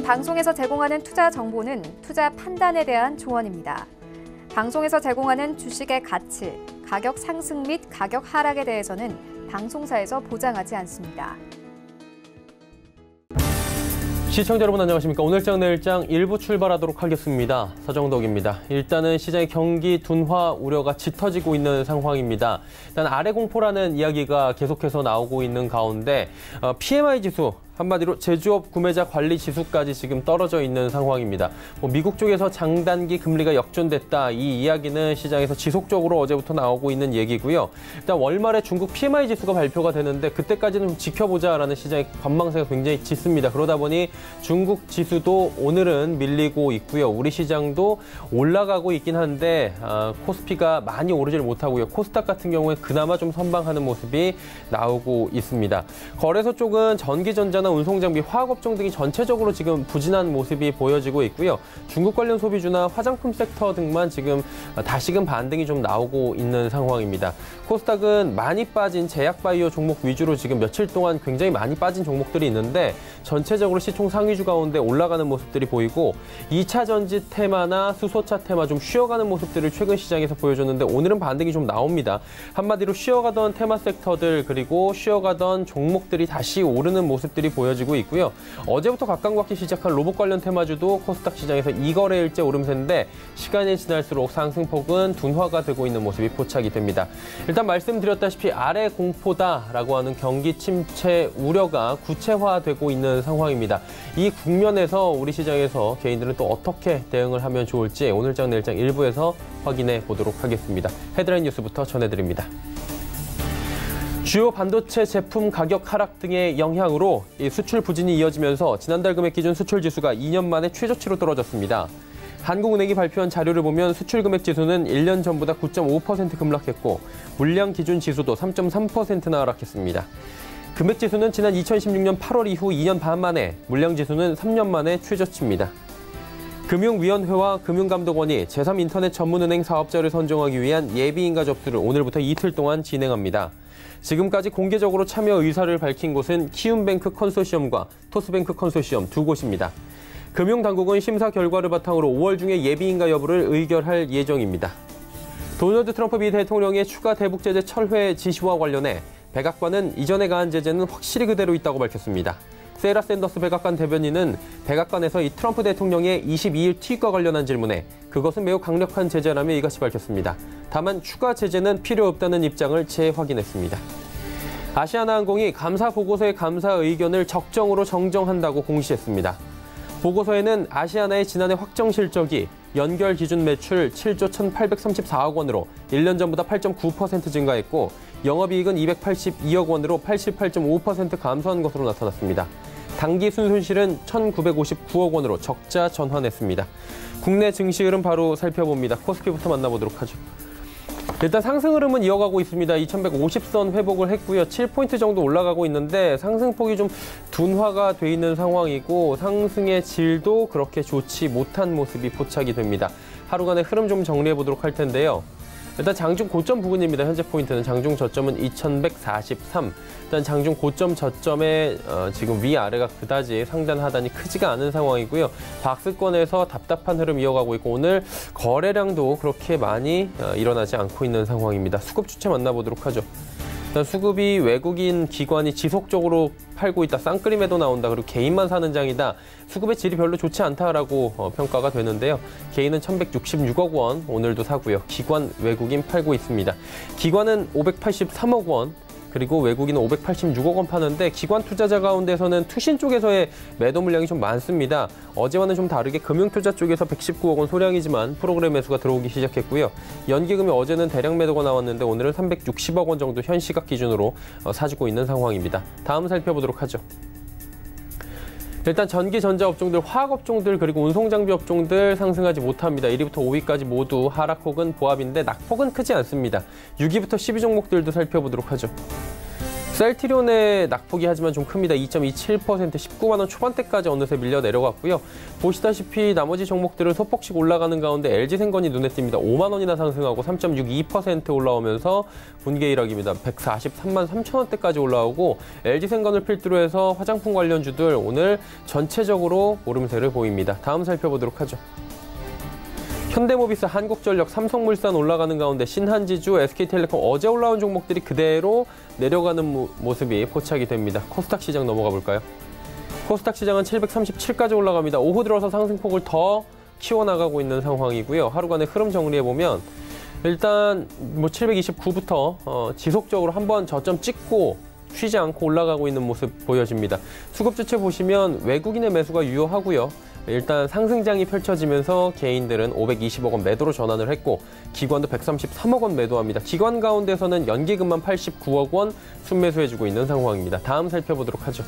방송에서 제공하는 투자 정보는 투자 판단에 대한 조언입니다. 방송에서 제공하는 주식의 가치, 가격 상승 및 가격 하락에 대해서는 방송사에서 보장하지 않습니다. 시청자 여러분 안녕하십니까. 오늘장 내일장 1부 출발하도록 하겠습니다. 서정덕입니다. 일단은 시장의 경기 둔화 우려가 짙어지고 있는 상황입니다. 일단 아래 공포라는 이야기가 계속해서 나오고 있는 가운데 PMI 지수, 한마디로 제조업 구매자 관리 지수까지 지금 떨어져 있는 상황입니다. 미국 쪽에서 장단기 금리가 역전됐다. 이 이야기는 시장에서 지속적으로 어제부터 나오고 있는 얘기고요. 일단 월말에 중국 PMI 지수가 발표가 되는데 그때까지는 좀 지켜보자라는 시장의 관망세가 굉장히 짙습니다. 그러다 보니 중국 지수도 오늘은 밀리고 있고요. 우리 시장도 올라가고 있긴 한데 코스피가 많이 오르질 못하고요. 코스닥 같은 경우에 그나마 좀 선방하는 모습이 나오고 있습니다. 거래소 쪽은 전기전자나 운송장비, 화학업종 등이 전체적으로 지금 부진한 모습이 보여지고 있고요. 중국 관련 소비주나 화장품 섹터 등만 지금 다시금 반등이 좀 나오고 있는 상황입니다. 코스닥은 많이 빠진 제약바이오 종목 위주로 지금 며칠 동안 굉장히 많이 빠진 종목들이 있는데 전체적으로 시총 상위주 가운데 올라가는 모습들이 보이고 2차 전지 테마나 수소차 테마 좀 쉬어가는 모습들을 최근 시장에서 보여줬는데 오늘은 반등이 좀 나옵니다. 한마디로 쉬어가던 테마 섹터들 그리고 쉬어가던 종목들이 다시 오르는 모습들이 보여지고 있고요. 어제부터 각광받기 시작한 로봇 관련 테마주도 코스닥 시장에서 2거래일째 오름세인데 시간이 지날수록 상승폭은 둔화가 되고 있는 모습이 포착이 됩니다. 일단 말씀드렸다시피 아래 공포다라고 하는 경기 침체 우려가 구체화되고 있는 상황입니다. 이 국면에서 우리 시장에서 개인들은 또 어떻게 대응을 하면 좋을지 오늘장 내일장 1부에서 확인해 보도록 하겠습니다. 헤드라인 뉴스부터 전해드립니다. 주요 반도체 제품 가격 하락 등의 영향으로 수출 부진이 이어지면서 지난달 금액 기준 수출 지수가 2년 만에 최저치로 떨어졌습니다. 한국은행이 발표한 자료를 보면 수출 금액 지수는 1년 전보다 9.5% 급락했고 물량 기준 지수도 3.3%나 하락했습니다. 금액 지수는 지난 2016년 8월 이후 2년 반 만에, 물량 지수는 3년 만에 최저치입니다. 금융위원회와 금융감독원이 제3인터넷 전문은행 사업자를 선정하기 위한 예비인가 접수를 오늘부터 이틀 동안 진행합니다. 지금까지 공개적으로 참여 의사를 밝힌 곳은 키움뱅크 컨소시엄과 토스뱅크 컨소시엄 두 곳입니다. 금융당국은 심사 결과를 바탕으로 5월 중에 예비인가 여부를 의결할 예정입니다. 도널드 트럼프 미 대통령의 추가 대북 제재 철회 지시와 관련해 백악관은 이전에 가한 제재는 확실히 그대로 있다고 밝혔습니다. 세라 샌더스 백악관 대변인은 백악관에서 이 트럼프 대통령의 22일 트윗과 관련한 질문에 그것은 매우 강력한 제재라며 이같이 밝혔습니다. 다만 추가 제재는 필요 없다는 입장을 재확인했습니다. 아시아나항공이 감사 보고서의 감사 의견을 적정으로 정정한다고 공시했습니다. 보고서에는 아시아나의 지난해 확정 실적이 연결 기준 매출 7조 1,834억 원으로 1년 전보다 8.9% 증가했고 영업이익은 282억 원으로 88.5% 감소한 것으로 나타났습니다. 당기 순손실은 1,959억 원으로 적자 전환했습니다. 국내 증시 흐름 바로 살펴봅니다. 코스피부터 만나보도록 하죠. 일단 상승 흐름은 이어가고 있습니다. 2150선 회복을 했고요. 7포인트 정도 올라가고 있는데 상승폭이 좀 둔화가 돼 있는 상황이고 상승의 질도 그렇게 좋지 못한 모습이 포착이 됩니다. 하루간의 흐름 좀 정리해 보도록 할 텐데요. 일단 장중 고점 부근입니다. 현재 포인트는 장중 저점은 2143. 일단 장중 고점 저점의 지금 위아래가 그다지 상단 하단이 크지가 않은 상황이고요. 박스권에서 답답한 흐름 이어가고 있고 오늘 거래량도 그렇게 많이 일어나지 않고 있는 상황입니다. 수급 주체 만나보도록 하죠. 일단 수급이 외국인 기관이 지속적으로 팔고 있다. 쌍끌림에도 나온다. 그리고 개인만 사는 장이다. 수급의 질이 별로 좋지 않다라고 평가가 되는데요. 개인은 1,166억 원 오늘도 사고요. 기관, 외국인 팔고 있습니다. 기관은 583억 원. 그리고 외국인은 586억 원 파는데 기관 투자자 가운데서는 투신 쪽에서의 매도 물량이 좀 많습니다. 어제와는 좀 다르게 금융투자 쪽에서 119억 원 소량이지만 프로그램 매수가 들어오기 시작했고요. 연기금이 어제는 대량 매도가 나왔는데 오늘은 360억 원 정도 현 시각 기준으로 사주고 있는 상황입니다. 다음 살펴보도록 하죠. 일단 전기, 전자 업종들, 화학 업종들, 그리고 운송장비 업종들 상승하지 못합니다. 1위부터 5위까지 모두 하락 혹은 보합인데 낙폭은 크지 않습니다. 6위부터 10위 종목들도 살펴보도록 하죠. 셀트리온의 낙폭이 하지만 좀 큽니다. 2.27%, 19만 원 초반대까지 어느새 밀려 내려갔고요. 보시다시피 나머지 종목들은 소폭씩 올라가는 가운데 LG생건이 눈에 띕니다. 5만 원이나 상승하고 3.62% 올라오면서 분기 일학입니다. 143만 3천 원대까지 올라오고 LG생건을 필두로 해서 화장품 관련주들 오늘 전체적으로 오름세를 보입니다. 다음 살펴보도록 하죠. 현대모비스, 한국전력, 삼성물산 올라가는 가운데 신한지주, SK텔레콤 어제 올라온 종목들이 그대로 내려가는 모습이 포착이 됩니다. 코스닥 시장 넘어가 볼까요? 코스닥 시장은 737까지 올라갑니다. 오후 들어서 상승폭을 더 키워나가고 있는 상황이고요. 하루간의 흐름 정리해보면 일단 729부터 지속적으로 한번 저점 찍고 쉬지 않고 올라가고 있는 모습 보여집니다. 수급주체 보시면 외국인의 매수가 유효하고요. 일단 상승장이 펼쳐지면서 개인들은 520억 원 매도로 전환을 했고 기관도 133억 원 매도합니다. 기관 가운데서는 연기금만 89억 원 순매수해주고 있는 상황입니다. 다음 살펴보도록 하죠.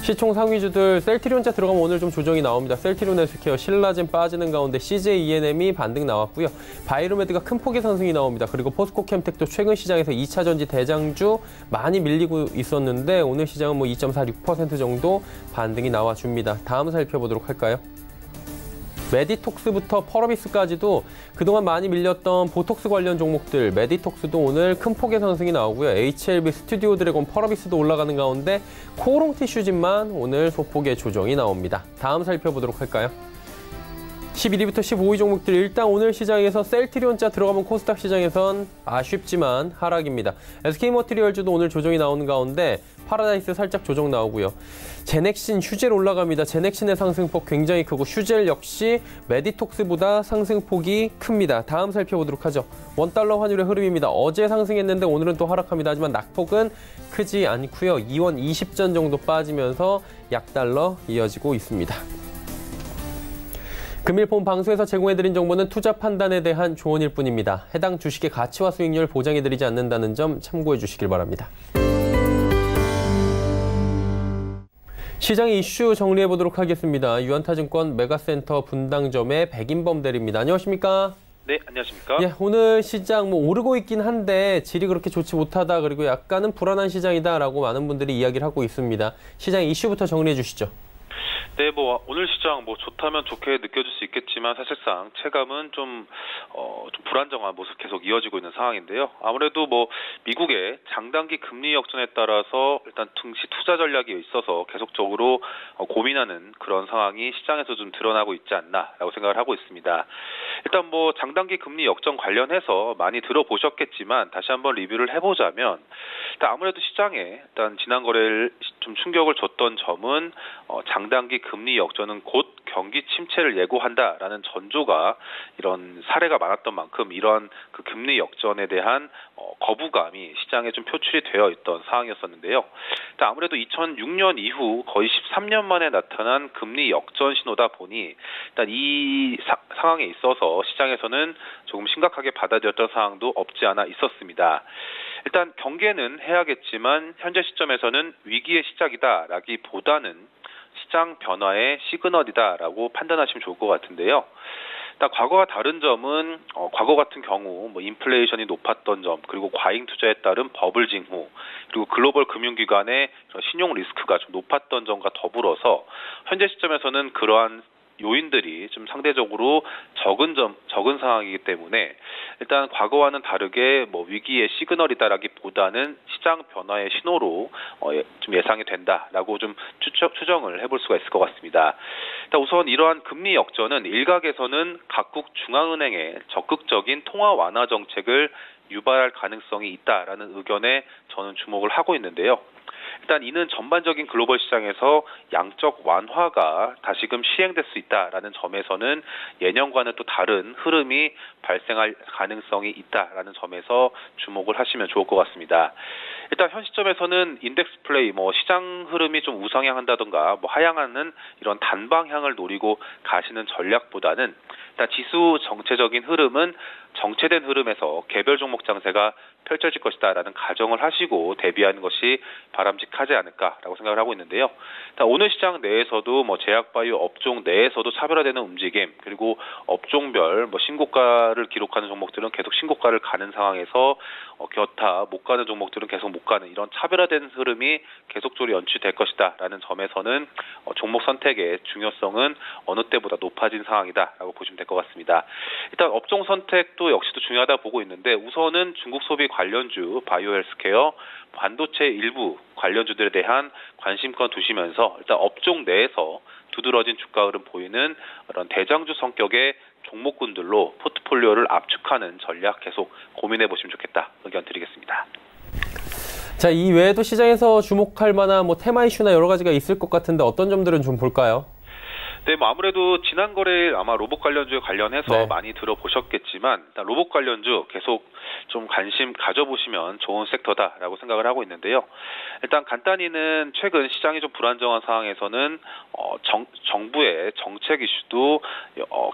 시총 상위주들 셀트리온자 들어가면 오늘 좀 조정이 나옵니다. 셀트리온 헬스케어, 신라젠 빠지는 가운데 CJ E&M이 반등 나왔고요. 바이로메드가 큰 폭의 상승이 나옵니다. 그리고 포스코 캠텍도 최근 시장에서 2차 전지 대장주 많이 밀리고 있었는데 오늘 시장은 2.46% 정도 반등이 나와줍니다. 다음 살펴보도록 할까요? 메디톡스부터 펄어비스까지도 그동안 많이 밀렸던 보톡스 관련 종목들 메디톡스도 오늘 큰 폭의 상승이 나오고요. HLB, 스튜디오 드래곤, 펄어비스도 올라가는 가운데 코오롱 티슈진만 오늘 소폭의 조정이 나옵니다. 다음 살펴보도록 할까요? 11위부터 15위 종목들 일단 오늘 시장에서 셀트리온자 들어가면 코스닥 시장에선 아쉽지만 하락입니다. SK머티리얼즈도 오늘 조정이 나오는 가운데 파라다이스 살짝 조정 나오고요. 제넥신, 휴젤 올라갑니다. 제넥신의 상승폭 굉장히 크고 휴젤 역시 메디톡스보다 상승폭이 큽니다. 다음 살펴보도록 하죠. 원달러 환율의 흐름입니다. 어제 상승했는데 오늘은 또 하락합니다. 하지만 낙폭은 크지 않고요. 2원 20전 정도 빠지면서 약달러 이어지고 있습니다. 금일폰 방송에서 제공해드린 정보는 투자 판단에 대한 조언일 뿐입니다. 해당 주식의 가치와 수익률 보장해드리지 않는다는 점 참고해 주시길 바랍니다. 시장 이슈 정리해보도록 하겠습니다. 유한타증권 메가센터 분당점의 백인범 대리입니다. 안녕하십니까? 네, 안녕하십니까? 예, 오늘 시장 오르고 있긴 한데 질이 그렇게 좋지 못하다, 그리고 약간은 불안한 시장이다라고 많은 분들이 이야기를 하고 있습니다. 시장 이슈부터 정리해 주시죠. 네, 오늘 시장 좋다면 좋게 느껴질 수 있겠지만 사실상 체감은 좀 불안정한 모습 계속 이어지고 있는 상황인데요. 아무래도 미국의 장단기 금리 역전에 따라서 일단 증시 투자 전략이 있어서 계속적으로 고민하는 그런 상황이 시장에서 좀 드러나고 있지 않나라고 생각을 하고 있습니다. 일단 장단기 금리 역전 관련해서 많이 들어보셨겠지만 다시 한번 리뷰를 해보자면 일단 아무래도 시장에 일단 지난 거래를 좀 충격을 줬던 점은 장단기 금리 역전은 곧 경기 침체를 예고한다라는 전조가 이런 사례가 많았던 만큼 이런 그 금리 역전에 대한 거부감이 시장에 좀 표출이 되어 있던 상황이었었는데요. 아무래도 2006년 이후 거의 13년 만에 나타난 금리 역전 신호다 보니 일단 이 상황에 있어서 시장에서는 조금 심각하게 받아들였던 상황도 없지 않아 있었습니다. 일단 경계는 해야겠지만 현재 시점에서는 위기의 시작이다라기보다는 시장 변화의 시그널이다라고 판단하시면 좋을 것 같은데요. 일단 과거와 다른 점은 과거 같은 경우 인플레이션이 높았던 점, 그리고 과잉 투자에 따른 버블 징후, 그리고 글로벌 금융기관의 신용 리스크가 좀 높았던 점과 더불어서 현재 시점에서는 그러한 요인들이 좀 상대적으로 적은 상황이기 때문에 일단 과거와는 다르게 위기의 시그널이다라기보다는 시장 변화의 신호로 좀 예상이 된다라고 좀 추정을 해볼 수가 있을 것 같습니다. 일단 우선 이러한 금리 역전은 일각에서는 각국 중앙은행의 적극적인 통화 완화 정책을 유발할 가능성이 있다라는 의견에 저는 주목을 하고 있는데요. 일단 이는 전반적인 글로벌 시장에서 양적 완화가 다시금 시행될 수 있다라는 점에서는 예년과는 또 다른 흐름이 발생할 가능성이 있다라는 점에서 주목을 하시면 좋을 것 같습니다. 일단 현 시점에서는 인덱스 플레이, 시장 흐름이 좀 우상향한다던가 하향하는 이런 단방향을 노리고 가시는 전략보다는 일단 지수 정체적인 흐름은 정체된 흐름에서 개별 종목 장세가 펼쳐질 것이다라는 가정을 하시고 대비하는 것이 바람직하지 않을까라고 생각을 하고 있는데요. 오늘 시장 내에서도 제약바이오 업종 내에서도 차별화되는 움직임, 그리고 업종별 신고가를 기록하는 종목들은 계속 신고가를 가는 상황에서 기타 못 가는 종목들은 계속 못 가는 이런 차별화된 흐름이 계속적으로 연출될 것이다라는 점에서는 종목 선택의 중요성은 어느 때보다 높아진 상황이다라고 보시면 될 것 같습니다. 일단 업종 선택도 역시도 중요하다 보고 있는데 우선은 중국 소비 관련주, 바이오 헬스케어, 반도체 일부 관련주들에 대한 관심권 두시면서 일단 업종 내에서 두드러진 주가 흐름 보이는 그런 대장주 성격의 종목군들로 포트폴리오를 압축하는 전략 계속 고민해 보시면 좋겠다 의견 드리겠습니다. 자, 이 외에도 시장에서 주목할 만한 테마 이슈나 여러 가지가 있을 것 같은데 어떤 점들은 좀 볼까요? 네, 아무래도 지난 거래일 아마 로봇 관련주에 관련해서 많이 들어보셨겠지만 일단 로봇 관련주 계속 좀 관심 가져보시면 좋은 섹터다라고 생각을 하고 있는데요. 일단 간단히는 최근 시장이 좀 불안정한 상황에서는 정부의 정책 이슈도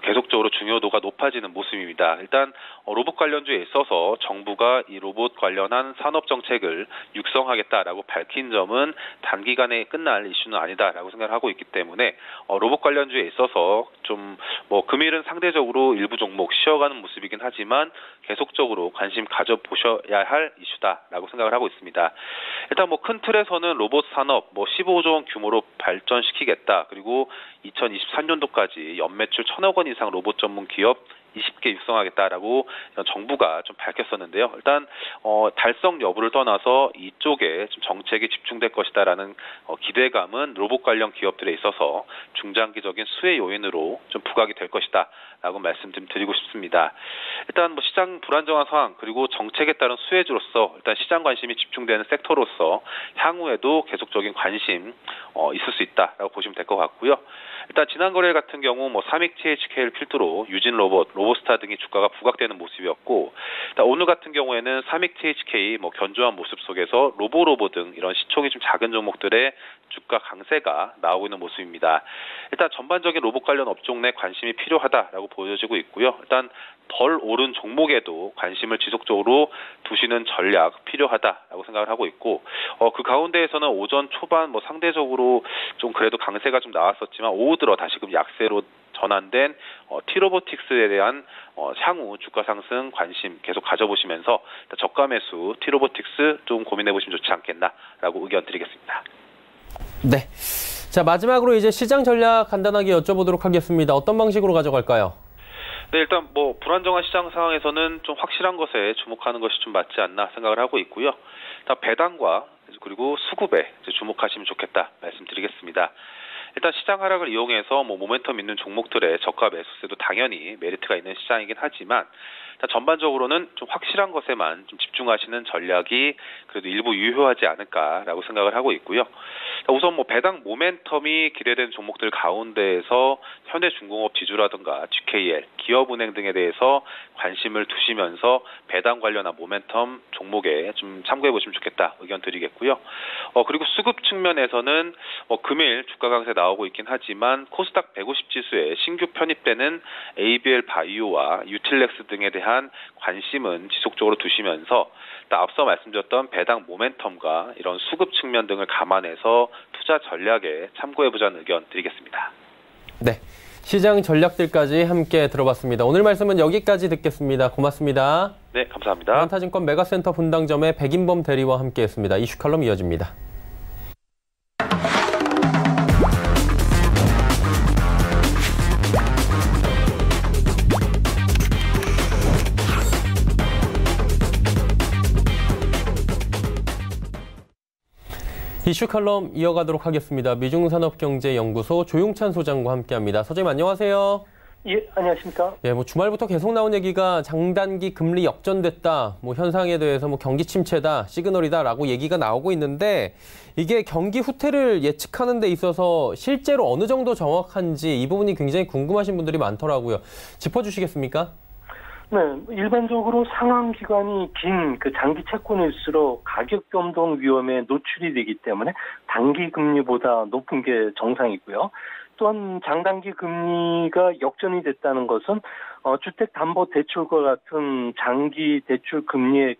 계속적으로 중요도가 높아지는 모습입니다. 일단 로봇 관련주에 있어서 정부가 이 로봇 관련한 산업 정책을 육성하겠다라고 밝힌 점은 단기간에 끝날 이슈는 아니다라고 생각을 하고 있기 때문에 로봇 관련주에 있어서 좀 금일은 상대적으로 일부 종목 쉬어가는 모습이긴 하지만 계속적으로 관심 가져보셔야 할 이슈다라고 생각을 하고 있습니다. 일단 큰 틀에서는 로봇 산업 15조 원 규모로 발전시키겠다. 그리고 2023년도까지 연매출 1,000억 원 이상 로봇 전문 기업 20개 육성하겠다라고 정부가 좀 밝혔었는데요. 일단 달성 여부를 떠나서 이쪽에 좀 정책이 집중될 것이다라는 기대감은 로봇 관련 기업들에 있어서 중장기적인 수혜 요인으로 좀 부각이 될 것이다라고 말씀 좀 드리고 싶습니다. 일단 시장 불안정한 상황 그리고 정책에 따른 수혜주로서 일단 시장 관심이 집중되는 섹터로서 향후에도 계속적인 관심 있을 수 있다라고 보시면 될 것 같고요. 일단 지난 거래 같은 경우 삼익 THK를 필두로 유진 로봇, 로보스타 등이 주가가 부각되는 모습이었고 오늘 같은 경우에는 삼익 THK 견조한 모습 속에서 로보 등 이런 시총이 좀 작은 종목들의 주가 강세가 나오고 있는 모습입니다. 일단 전반적인 로봇 관련 업종 내 관심이 필요하다라고 보여지고 있고요. 일단 덜 오른 종목에도 관심을 지속적으로 두시는 전략 필요하다라고 생각을 하고 있고 그 가운데에서는 오전 초반 상대적으로 좀 그래도 강세가 좀 나왔었지만 오후 들어 다시금 약세로 전환된 T로보틱스에 대한 향후 주가 상승 관심 계속 가져보시면서 저가 매수 T로보틱스 좀 고민해 보시면 좋지 않겠나라고 의견 드리겠습니다. 네. 자, 마지막으로 이제 시장 전략 간단하게 여쭤보도록 하겠습니다. 어떤 방식으로 가져갈까요? 네, 일단 불안정한 시장 상황에서는 좀 확실한 것에 주목하는 것이 좀 맞지 않나 생각을 하고 있고요. 일단 배당과 그리고 수급에 주목하시면 좋겠다 말씀드리겠습니다. 일단 시장 하락을 이용해서 모멘텀 있는 종목들의 저가 매수세도 당연히 메리트가 있는 시장이긴 하지만 일단 전반적으로는 좀 확실한 것에만 좀 집중하시는 전략이 그래도 일부 유효하지 않을까라고 생각을 하고 있고요. 우선 배당 모멘텀이 기대되는 종목들 가운데에서 현대중공업 지주라든가 GKL, 기업은행 등에 대해서 관심을 두시면서 배당 관련한 모멘텀 종목에 좀 참고해 보시면 좋겠다 의견 드리겠고요. 그리고 수급 측면에서는 금일 주가 강세 나오고 있긴 하지만 코스닥 150 지수에 신규 편입되는 ABL 바이오와 유틸렉스 등에 대한 관심은 지속적으로 두시면서 앞서 말씀드렸던 배당 모멘텀과 이런 수급 측면 등을 감안해서 투자 전략에 참고해보자는 의견 드리겠습니다. 네, 시장 전략들까지 함께 들어봤습니다. 오늘 말씀은 여기까지 듣겠습니다. 고맙습니다. 네, 감사합니다. 한타증권 메가센터 분당점의 백인범 대리와 함께했습니다. 이슈 칼럼 이어집니다. 이슈 칼럼 이어가도록 하겠습니다. 미중산업경제연구소 조용찬 소장과 함께합니다. 소장님 안녕하세요. 예, 안녕하십니까? 예, 주말부터 계속 나온 얘기가 장단기 금리 역전됐다, 현상에 대해서 경기 침체다, 시그널이다라고 얘기가 나오고 있는데 이게 경기 후퇴를 예측하는 데 있어서 실제로 어느 정도 정확한지 이 부분이 굉장히 궁금하신 분들이 많더라고요. 짚어주시겠습니까? 네, 일반적으로 상황 기간이 긴 장기 채권일수록 가격 변동 위험에 노출이 되기 때문에 단기 금리보다 높은 게 정상이고요. 또한 장단기 금리가 역전이 됐다는 것은 주택담보대출과 같은 장기 대출 금리의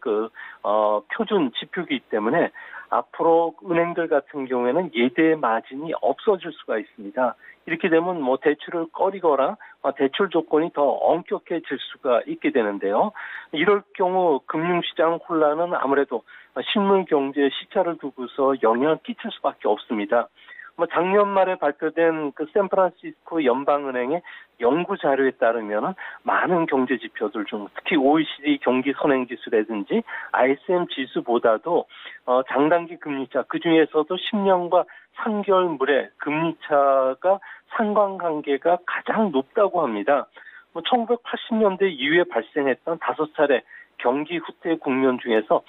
표준 지표이기 때문에 앞으로 은행들 같은 경우에는 예대 마진이 없어질 수가 있습니다. 이렇게 되면 대출을 꺼리거나 대출 조건이 더 엄격해질 수가 있게 되는데요. 이럴 경우 금융시장 혼란은 아무래도 실물 경제에 시차를 두고서 영향을 끼칠 수밖에 없습니다. 작년 말에 발표된 샌프란시스코 연방은행의 연구 자료에 따르면 많은 경제 지표들 중 특히 OECD 경기 선행지수라든지 ISM 지수보다도 장단기 금리차, 그중에서도 10년과 3개월물의 금리차가 상관관계가 가장 높다고 합니다. 1980년대 이후에 발생했던 5차례 경기 후퇴 국면 중에서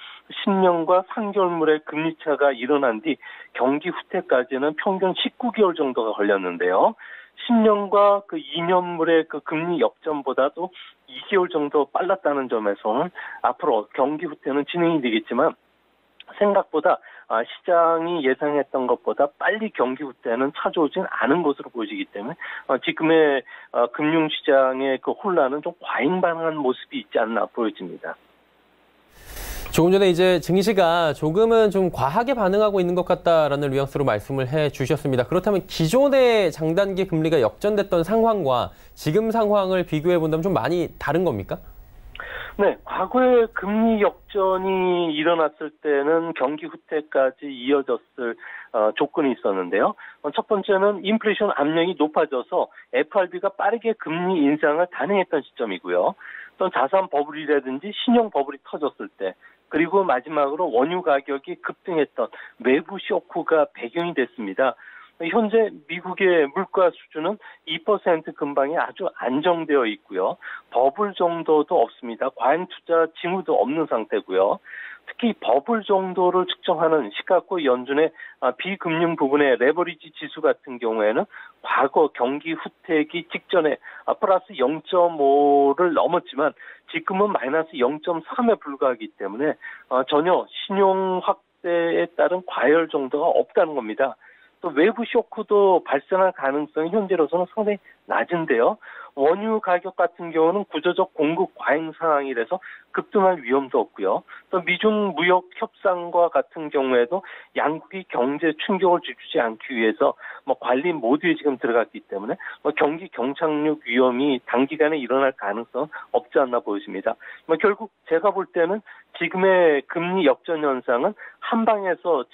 10년과 3개월물의 금리차가 일어난 뒤 경기 후퇴까지는 평균 19개월 정도가 걸렸는데요. 10년과 2년물의 금리 역전보다도 2개월 정도 빨랐다는 점에서는 앞으로 경기 후퇴는 진행이 되겠지만 생각보다 시장이 예상했던 것보다 빨리 경기 후퇴는 찾아오진 않은 것으로 보여지기 때문에 지금의 금융시장의 혼란은 좀 과잉 반응한 모습이 있지 않나 보여집니다. 조금 전에 이제 증시가 조금은 좀 과하게 반응하고 있는 것 같다라는 뉘앙스로 말씀을 해 주셨습니다. 그렇다면 기존의 장단기 금리가 역전됐던 상황과 지금 상황을 비교해 본다면 좀 많이 다른 겁니까? 네, 과거에 금리 역전이 일어났을 때는 경기 후퇴까지 이어졌을 조건이 있었는데요. 첫 번째는 인플레이션 압력이 높아져서 FRB가 빠르게 금리 인상을 단행했던 시점이고요. 또 자산 버블이라든지 신용 버블이 터졌을 때, 그리고 마지막으로 원유 가격이 급등했던 외부 쇼크가 배경이 됐습니다. 현재 미국의 물가 수준은 2% 근방에 아주 안정되어 있고요. 버블 정도도 없습니다. 과잉 투자 징후도 없는 상태고요. 특히 버블 정도를 측정하는 시카고 연준의 비금융 부분의 레버리지 지수 같은 경우에는 과거 경기 후퇴기 직전에 플러스 0.5를 넘었지만 지금은 마이너스 0.3에 불과하기 때문에 전혀 신용 확대에 따른 과열 정도가 없다는 겁니다. 또 외부 쇼크도 발생할 가능성이 현재로서는 상당히 낮은데요. 원유 가격 같은 경우는 구조적 공급 과잉 상황이라서 급등할 위험도 없고요. 또 미중 무역 협상과 같은 경우에도 양국이 경제 충격을 주지 않기 위해서 관리 모드에 지금 들어갔기 때문에 경기 경착륙 위험이 단기간에 일어날 가능성은 없지 않나 보여집니다. 결국 제가 볼 때는 지금의 금리 역전 현상은 한방에서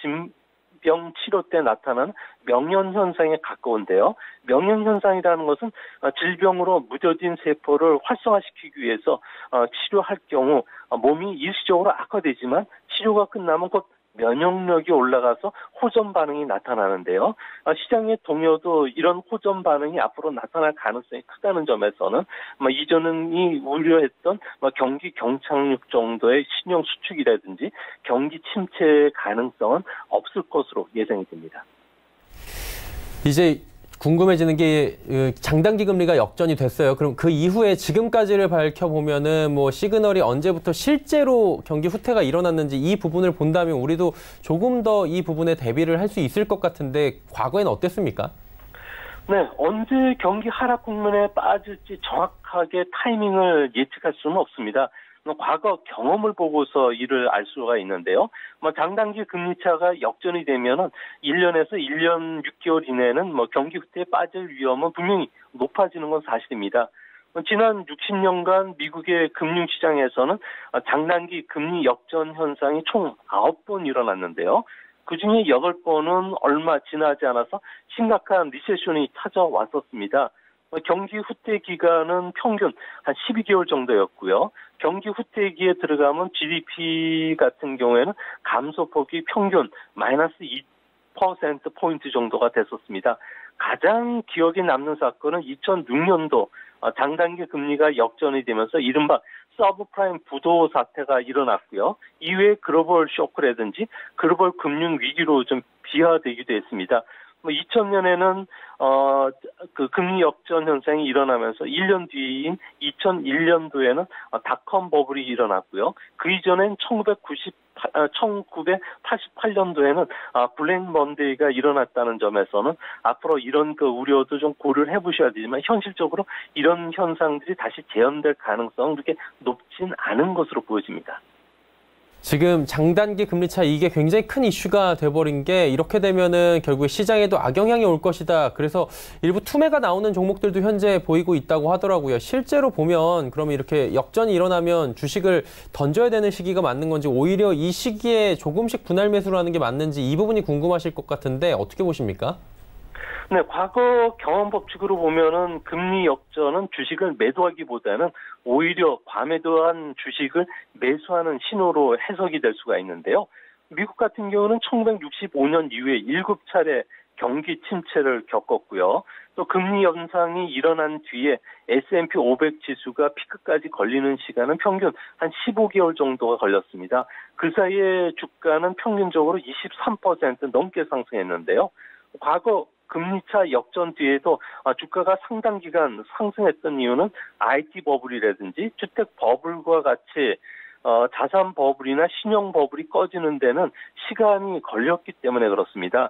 병 치료 때 나타나는 명현 현상에 가까운데요. 명현 현상이라는 것은 질병으로 무뎌진 세포를 활성화시키기 위해서 치료할 경우 몸이 일시적으로 악화되지만 치료가 끝나면 곧 면역력이 올라가서 호전 반응이 나타나는데요. 시장의 동요도 이런 호전 반응이 앞으로 나타날 가능성이 크다는 점에서는 이전이 우려했던 경기 경착륙 정도의 신용 수축이라든지 경기 침체의 가능성은 없을 것으로 예상이 됩니다. 이제 궁금해지는 게 장단기 금리가 역전이 됐어요. 그럼 그 이후에 지금까지를 밝혀보면은 시그널이 언제부터 실제로 경기 후퇴가 일어났는지 이 부분을 본다면 우리도 조금 더 이 부분에 대비를 할 수 있을 것 같은데 과거에는 어땠습니까? 네, 언제 경기 하락 국면에 빠질지 정확하게 타이밍을 예측할 수는 없습니다. 과거 경험을 보고서 이를 알 수가 있는데요. 장단기 금리차가 역전이 되면은 1년에서 1년 6개월 이내는 경기 후퇴에 빠질 위험은 분명히 높아지는 건 사실입니다. 지난 60년간 미국의 금융시장에서는 장단기 금리 역전 현상이 총 9번 일어났는데요. 그중에 8번은 얼마 지나지 않아서 심각한 리세션이 찾아왔었습니다. 경기 후퇴 기간은 평균 한 12개월 정도였고요. 경기 후퇴기에 들어가면 GDP 같은 경우에는 감소폭이 평균 마이너스 2%포인트 정도가 됐었습니다. 가장 기억에 남는 사건은 2006년도 장단기 금리가 역전이 되면서 이른바 서브프라임 부도 사태가 일어났고요. 이외에 글로벌 쇼크라든지 글로벌 금융 위기로 좀 비화되기도 했습니다. 2000년에는 그 금리 역전 현상이 일어나면서 1년 뒤인 2001년도에는 닷컴 버블이 일어났고요. 그 이전엔 1988년도에는 블랙 먼데이가 일어났다는 점에서는 앞으로 이런 그 우려도 좀 고려를 해보셔야 되지만 현실적으로 이런 현상들이 다시 재현될 가능성은 그렇게 높진 않은 것으로 보여집니다. 지금 장단기 금리차 이게 굉장히 큰 이슈가 돼버린 게 이렇게 되면은 결국에 시장에도 악영향이 올 것이다. 그래서 일부 투매가 나오는 종목들도 현재 보이고 있다고 하더라고요. 실제로 보면 그러면 이렇게 역전이 일어나면 주식을 던져야 되는 시기가 맞는 건지 오히려 이 시기에 조금씩 분할 매수를 하는 게 맞는지 이 부분이 궁금하실 것 같은데 어떻게 보십니까? 네, 과거 경험 법칙으로 보면은 금리 역전은 주식을 매도하기보다는 오히려 과매도한 주식을 매수하는 신호로 해석이 될 수가 있는데요. 미국 같은 경우는 1965년 이후에 7차례 경기 침체를 겪었고요. 또 금리 연상이 일어난 뒤에 S&P 500 지수가 피크까지 걸리는 시간은 평균 한 15개월 정도가 걸렸습니다. 그 사이에 주가는 평균적으로 23% 넘게 상승했는데요. 과거 금리차 역전 뒤에도 주가가 상당 기간 상승했던 이유는 IT 버블이라든지 주택 버블과 같이 자산 버블이나 신용 버블이 꺼지는 데는 시간이 걸렸기 때문에 그렇습니다.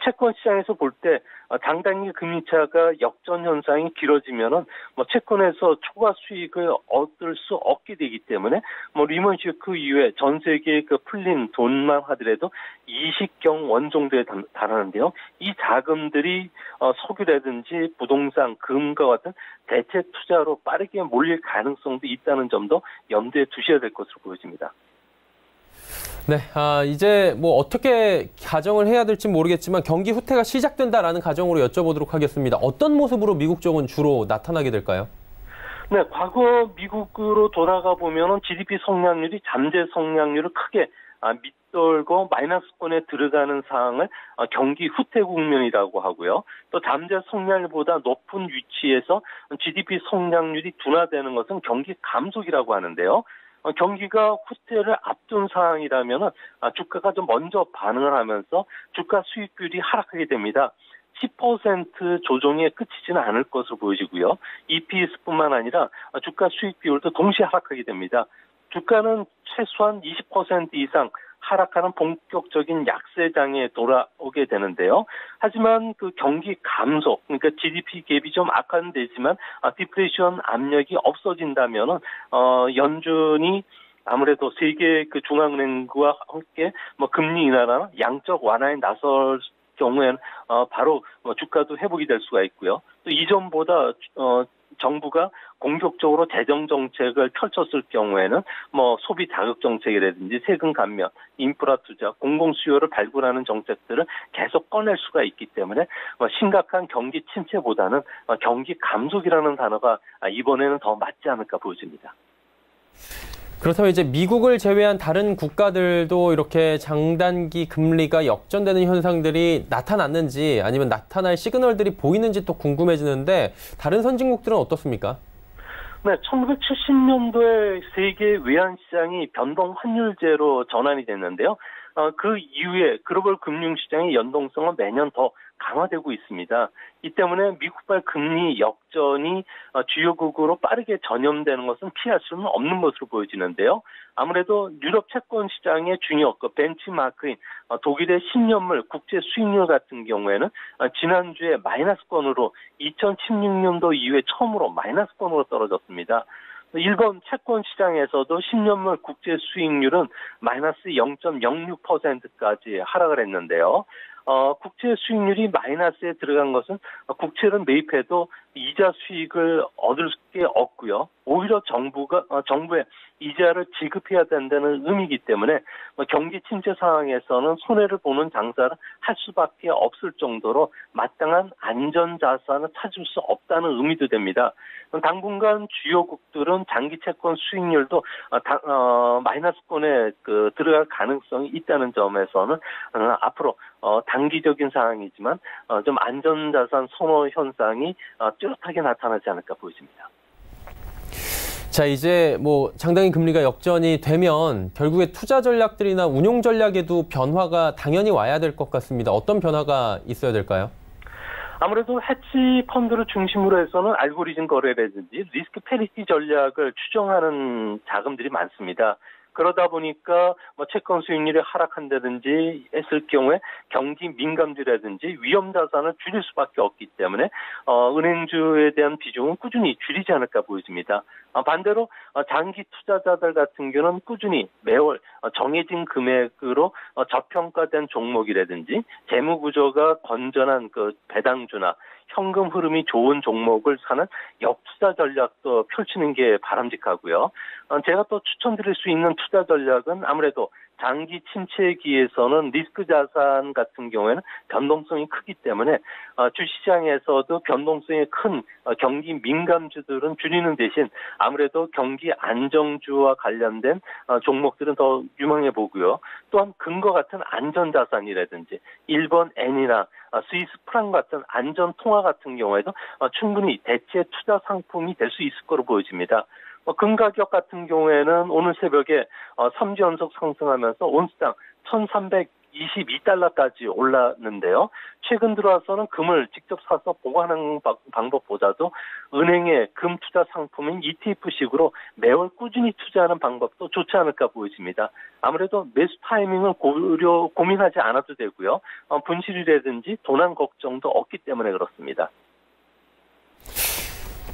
채권 시장에서 볼 때 장단기 금리차가 역전 현상이 길어지면은 채권에서 초과 수익을 얻을 수 없게 되기 때문에 리먼 쇼크 이후에 전 세계에 그 풀린 돈만 하더라도 20경 원 정도에 달하는데요. 이 자금들이 석유라든지 부동산, 금과 같은 대체 투자로 빠르게 몰릴 가능성도 있다는 점도 염두에 두셔야 될 것으로 보여집니다. 네, 이제 뭐 어떻게 가정을 해야 될지 모르겠지만 경기 후퇴가 시작된다라는 가정으로 여쭤보도록 하겠습니다. 어떤 모습으로 미국 쪽은 주로 나타나게 될까요? 네, 과거 미국으로 돌아가 보면은 GDP 성장률이 잠재 성장률을 크게 밑돌고 마이너스권에 들어가는 상황을 경기 후퇴 국면이라고 하고요. 또 잠재 성장률보다 높은 위치에서 GDP 성장률이 둔화되는 것은 경기 감속이라고 하는데요. 경기가 후퇴를 앞둔 상황이라면 주가가 좀 먼저 반응을 하면서 주가 수익률이 하락하게 됩니다. 10% 조정에 그치지는 않을 것으로 보여지고요. EPS뿐만 아니라 주가 수익 비율도 동시에 하락하게 됩니다. 주가는 최소한 20% 이상 하락하는 본격적인 약세장에 돌아오게 되는데요. 하지만 그 경기 감속, 그러니까 GDP 갭이 좀 악화되지만 디플레이션 압력이 없어진다면은 연준이 아무래도 세계 그 중앙은행과 함께 금리 인하나 양적 완화에 나설 경우에는 바로 주가도 회복이 될 수가 있고요. 또 이전보다 정부가 공격적으로 재정 정책을 펼쳤을 경우에는 소비 자극 정책이라든지 세금 감면, 인프라 투자, 공공 수요를 발굴하는 정책들을 계속 꺼낼 수가 있기 때문에 심각한 경기 침체보다는 경기 감속이라는 단어가 이번에는 더 맞지 않을까 보여집니다. 그렇다면 이제 미국을 제외한 다른 국가들도 이렇게 장단기 금리가 역전되는 현상들이 나타났는지 아니면 나타날 시그널들이 보이는지 또 궁금해지는데 다른 선진국들은 어떻습니까? 네, 1970년도에 세계 외환시장이 변동 환율제로 전환이 됐는데요. 그 이후에 글로벌 금융시장의 연동성은 매년 더 강화되고 있습니다. 이 때문에 미국발 금리 역전이 주요국으로 빠르게 전염되는 것은 피할 수는 없는 것으로 보여지는데요. 아무래도 유럽 채권 시장의 중요 벤치마크인 독일의 10년물 국제 수익률 같은 경우에는 지난주에 마이너스권으로 2016년도 이후에 처음으로 마이너스권으로 떨어졌습니다. 일본 채권 시장에서도 10년물 국제 수익률은 마이너스 0.06%까지 하락을 했는데요. 국채 수익률이 마이너스에 들어간 것은 국채를 매입해도 이자 수익을 얻을 게 없고요. 오히려 정부의 이자를 지급해야 된다는 의미이기 때문에 경기 침체 상황에서는 손해를 보는 장사를 할 수밖에 없을 정도로 마땅한 안전 자산을 찾을 수 없다는 의미도 됩니다. 당분간 주요국들은 장기 채권 수익률도 마이너스권에 들어갈 가능성이 있다는 점에서는 앞으로 단기적인 상황이지만 좀 안전자산 선호 현상이 뚜렷하게 나타나지 않을까 보여집니다. 자, 이제 뭐 장단기 금리가 역전이 되면 결국에 투자 전략들이나 운용 전략에도 변화가 당연히 와야 될 것 같습니다. 어떤 변화가 있어야 될까요? 아무래도 해치 펀드를 중심으로 해서는 알고리즘 거래라든지 리스크 패리티 전략을 추정하는 자금들이 많습니다. 그러다 보니까 뭐 채권 수익률이 하락한다든지 했을 경우에 경기 민감주라든지 위험 자산을 줄일 수밖에 없기 때문에 은행주에 대한 비중은 꾸준히 줄이지 않을까 보여집니다. 반대로 장기 투자자들 같은 경우는 꾸준히 매월 정해진 금액으로 저평가된 종목이라든지 재무 구조가 건전한 그 배당주나 현금 흐름이 좋은 종목을 사는 역투자 전략도 펼치는 게 바람직하고요. 제가 또 추천드릴 수 있는 투자 전략은 아무래도 장기 침체기에서는 리스크 자산 같은 경우에는 변동성이 크기 때문에 주시장에서도 변동성이 큰 경기 민감주들은 줄이는 대신 아무래도 경기 안정주와 관련된 종목들은 더 유망해 보고요. 또한 금과 같은 안전자산이라든지 일본 엔이나 스위스 프랑 같은 안전 통화 같은 경우에도 충분히 대체 투자 상품이 될 수 있을 거로 보여집니다. 금 가격 같은 경우에는 오늘 새벽에 3주 연속 상승하면서 온스당 1,322달러까지 올랐는데요. 최근 들어와서는 금을 직접 사서 보관하는 방법보다도 은행의 금 투자 상품인 ETF식으로 매월 꾸준히 투자하는 방법도 좋지 않을까 보여집니다. 아무래도 매수 타이밍을 고민하지 않아도 되고요. 분실이라든지 도난 걱정도 없기 때문에 그렇습니다.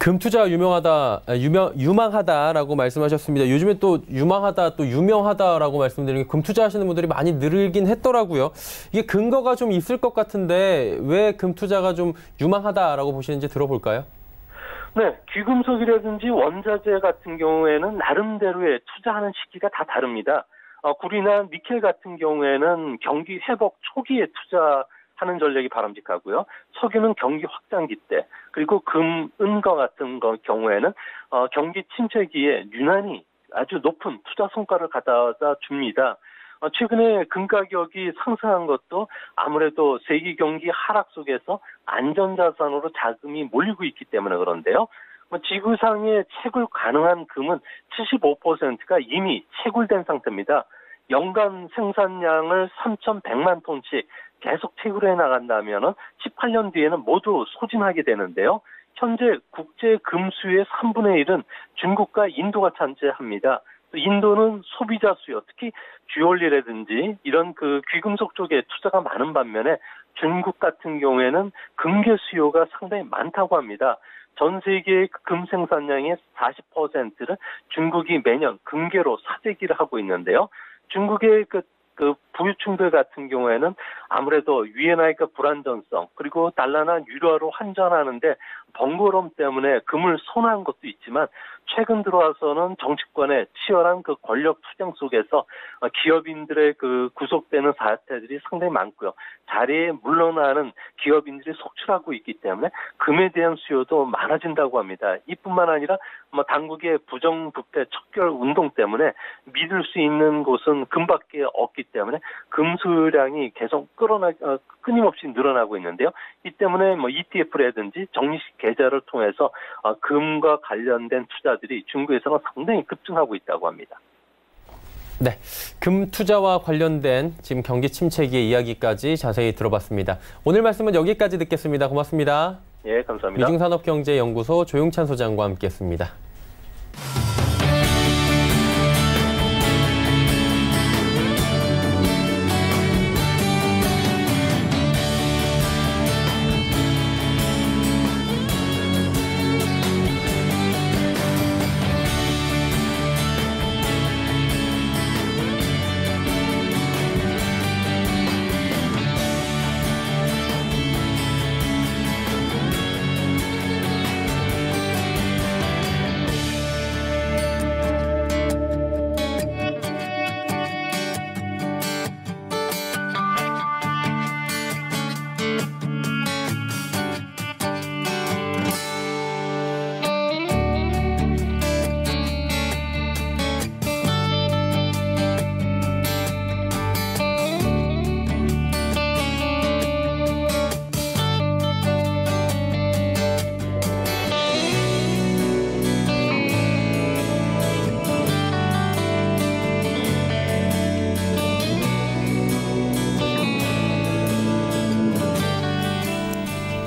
금 투자 유망하다라고 말씀하셨습니다. 요즘에 또 유망하다, 또 유명하다라고 말씀드리는 게 금 투자하시는 분들이 많이 늘긴 했더라고요. 이게 근거가 좀 있을 것 같은데 왜 금 투자가 좀 유망하다라고 보시는지 들어볼까요? 네, 귀금속이라든지 원자재 같은 경우에는 나름대로의 투자하는 시기가 다 다릅니다. 구리나 니켈 같은 경우에는 경기 회복 초기에 투자하는 전략이 바람직하고요. 석유는 경기 확장기 때, 그리고 금, 은과 같은 경우에는 경기 침체기에 유난히 아주 높은 투자 성과를 갖다 줍니다. 최근에 금 가격이 상승한 것도 아무래도 세계 경기 하락 속에서 안전자산으로 자금이 몰리고 있기 때문에 그런데요. 지구상에 채굴 가능한 금은 75%가 이미 채굴된 상태입니다. 연간 생산량을 3,100만 톤씩 계속 채굴해 나간다면 18년 뒤에는 모두 소진하게 되는데요. 현재 국제 금수의 3분의 1은 중국과 인도가 차지합니다. 인도는 소비자 수요, 특히 주얼리라든지 이런 그 귀금속 쪽에 투자가 많은 반면에 중국 같은 경우에는 금괴 수요가 상당히 많다고 합니다. 전 세계의 금 생산량의 40%를 중국이 매년 금괴로 사재기를 하고 있는데요. 중국의 그 부유층들 같은 경우에는 아무래도 위엔화의 그 불안전성, 그리고 달러나 유로화로 환전하는데 번거로움 때문에 금을 선호한 것도 있지만 최근 들어와서는 정치권의 치열한 그 권력 투쟁 속에서 기업인들의 그 구속되는 사태들이 상당히 많고요. 자리에 물러나는 기업인들이 속출하고 있기 때문에 금에 대한 수요도 많아진다고 합니다. 이뿐만 아니라 당국의 부정부패 척결 운동 때문에 믿을 수 있는 곳은 금밖에 없기 때문에 금 수량이 계속 끊임없이 늘어나고 있는데요. 이 때문에 ETF라든지 적립식 계좌를 통해서 금과 관련된 투자들이 중국에서는 상당히 급증하고 있다고 합니다. 네, 금 투자와 관련된 지금 경기 침체기의 이야기까지 자세히 들어봤습니다. 오늘 말씀은 여기까지 듣겠습니다. 고맙습니다. 예, 감사합니다. 위중산업경제연구소 조용찬 소장과 함께했습니다.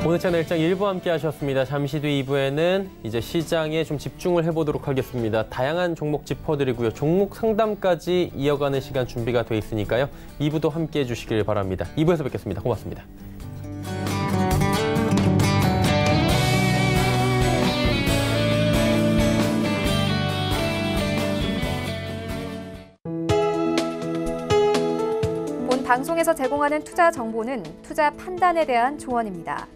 오늘 채널 일정 1부 함께 하셨습니다. 잠시 뒤 2부에는 이제 시장에 좀 집중을 해보도록 하겠습니다. 다양한 종목 짚어드리고요. 종목 상담까지 이어가는 시간 준비가 돼 있으니까요. 2부도 함께 해주시길 바랍니다. 2부에서 뵙겠습니다. 고맙습니다. 본 방송에서 제공하는 투자 정보는 투자 판단에 대한 조언입니다.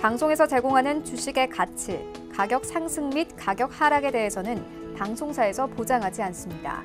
방송에서 제공하는 주식의 가치, 가격 상승 및 가격 하락에 대해서는 방송사에서 보장하지 않습니다.